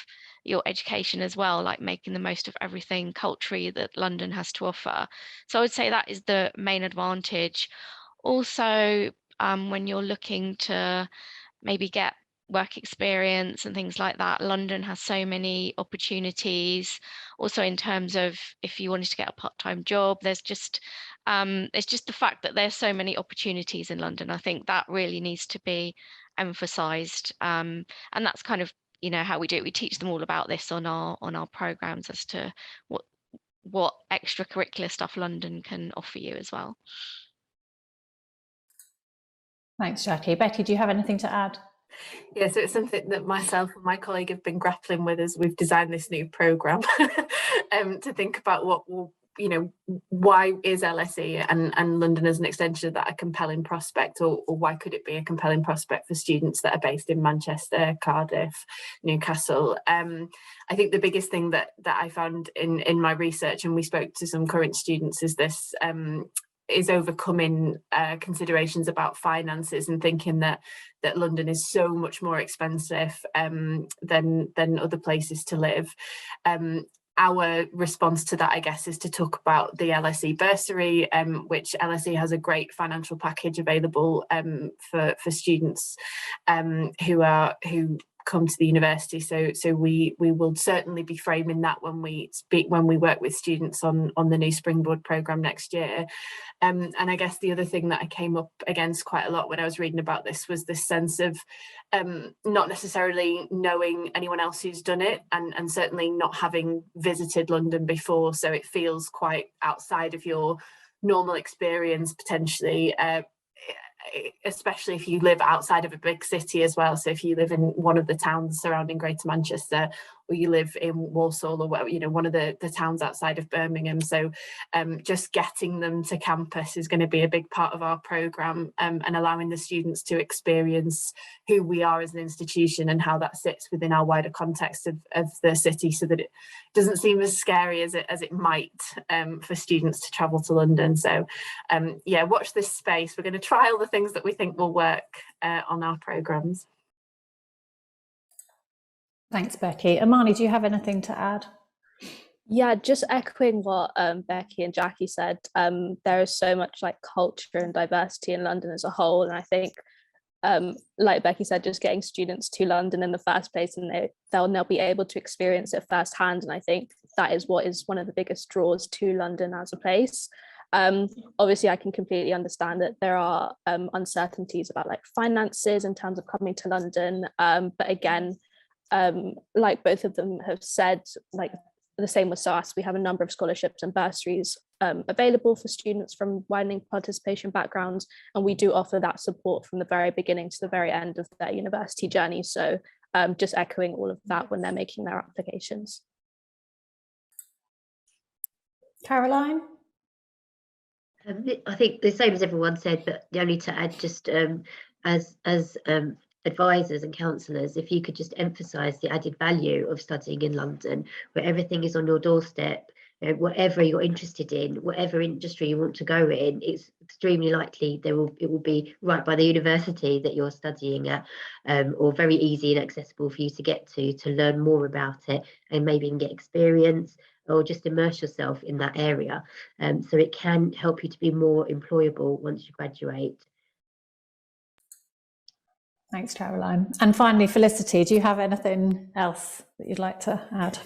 your education as well, like making the most of everything culturally that London has to offer. So I would say that is the main advantage. Also, when you're looking to maybe get work experience and things like that, London has so many opportunities. Also, in terms of if you wanted to get a part-time job, there's just the fact that there's so many opportunities in London. I think that really needs to be emphasized, and that's kind of how we do it. We teach them all about this on our programs as to what extracurricular stuff London can offer you as well. Thanks, Jackie. Becky, do you have anything to add? Yeah, so it's something that myself and my colleague have been grappling with as we've designed this new programme, to think about what will, why is LSE and London as an extension of that a compelling prospect, or why could it be a compelling prospect for students that are based in Manchester, Cardiff, Newcastle? I think the biggest thing that I found in my research, and we spoke to some current students, is this is overcoming considerations about finances and thinking that London is so much more expensive than other places to live. Our response to that, I guess, is to talk about the LSE bursary, which LSE has a great financial package available for students who come to the university. So we will certainly be framing that when we work with students on the new Springboard programme next year. And I guess the other thing that I came up against quite a lot when I was reading about this was this sense of not necessarily knowing anyone else who's done it, and certainly not having visited London before, so it feels quite outside of your normal experience potentially, especially if you live outside of a big city as well. So if you live in one of the towns surrounding Greater Manchester, or you live in Walsall, or one of the towns outside of Birmingham. So just getting them to campus is going to be a big part of our programme, and allowing the students to experience who we are as an institution and how that sits within our wider context of the city, so that it doesn't seem as scary as it might for students to travel to London. So yeah, watch this space. We're going to trial the things that we think will work on our programmes. Thanks, Becky. Amani, do you have anything to add? Yeah, just echoing what Becky and Jackie said, there is so much like culture and diversity in London as a whole, and I think like Becky said, just getting students to London in the first place, and they'll now be able to experience it firsthand, and I think that is what is one of the biggest draws to London as a place. Obviously, I can completely understand that there are uncertainties about like finances in terms of coming to London, but again, like both of them have said, like the same with SOAS, we have a number of scholarships and bursaries available for students from widening participation backgrounds, and we do offer that support from the very beginning to the very end of their university journey. So just echoing all of that when they're making their applications. Caroline? I think the same as everyone said, but only to add, just as advisors and counsellors, if you could just emphasise the added value of studying in London, where everything is on your doorstep, whatever you're interested in, whatever industry you want to go in, it's extremely likely it will be right by the university that you're studying at, or very easy and accessible for you to get to learn more about it, and maybe even get experience or just immerse yourself in that area. So it can help you to be more employable once you graduate. Thanks, Caroline. And finally, Felicity, do you have anything else that you'd like to add?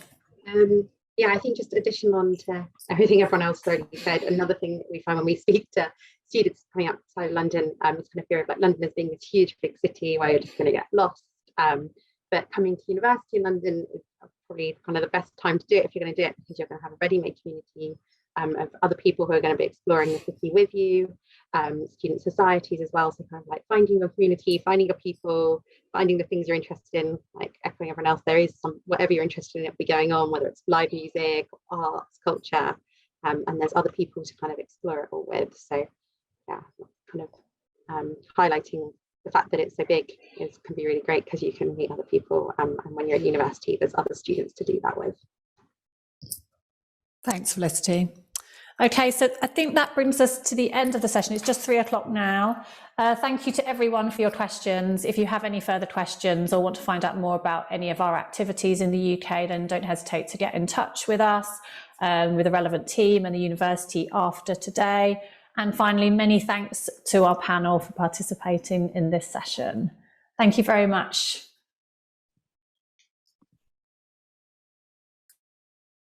Yeah, I think just additional on to everything everyone else already said, another thing that we find when we speak to students coming outside of London is kind of fear of like London as being this huge big city where you're just going to get lost. But coming to university in London is probably kind of the best time to do it if you're going to do it, because you're going to have a ready-made community of other people who are going to be exploring the city with you, student societies as well. So kind of like finding your community, finding your people, finding the things you're interested in, like echoing everyone else, there is whatever you're interested in, it'll be going on, whether it's live music, arts, culture, and there's other people to kind of explore it all with. So yeah, kind of highlighting the fact that it's so big can be really great, because you can meet other people, and when you're at university there's other students to do that with. Thanks, Felicity. Okay, so I think that brings us to the end of the session. It's just 3 o'clock now. Thank you to everyone for your questions. If you have any further questions or want to find out more about any of our activities in the UK, then don't hesitate to get in touch with us, with the relevant team and the university after today. And finally, many thanks to our panel for participating in this session. Thank you very much.